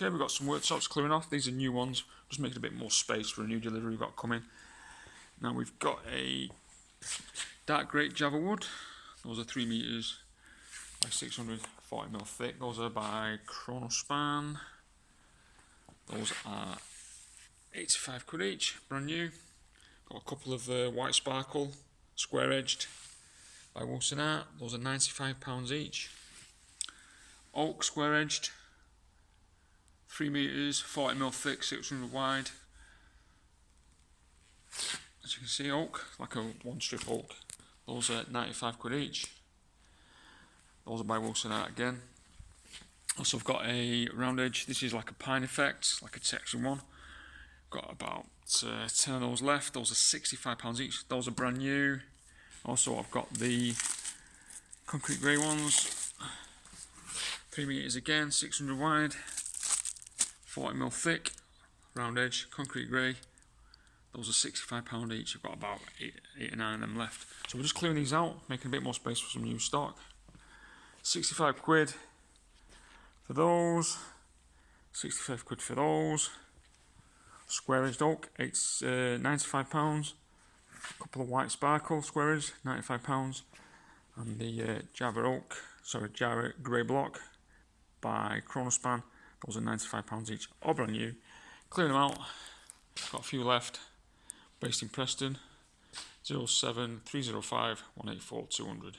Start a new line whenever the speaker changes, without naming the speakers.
Okay, we've got some worktops clearing off. These are new ones, just making a bit more space for a new delivery we've got coming. Now we've got a dark grey Java wood. Those are 3 meters by 640mm thick. Those are by Chronospan. Those are 85 quid each, brand new. Got a couple of white sparkle, square edged by Wilson Art. Those are £95 each. Oak square edged, 3 meters, 40mm thick, 600 wide. As you can see, oak, like a one strip oak. Those are 95 quid each. Those are by Wilson Art again. Also, I've got a round edge. This is like a pine effect, like a texture one. Got about 10 of those left. Those are £65 each. Those are brand new. Also, I've got the concrete grey ones. 3 meters again, 600 wide, 40mm thick, round edge, concrete grey. Those are £65 each. I've got about 8 or 9 of them left. So we're just clearing these out, making a bit more space for some new stock. 65 quid for those. 65 quid for those. Square edged oak, £95. A couple of white sparkle square edge, £95. And the Java grey block by Chronospan. Those are £95 each, all brand new. Clearing them out. Got a few left. Based in Preston. 07305 184 200.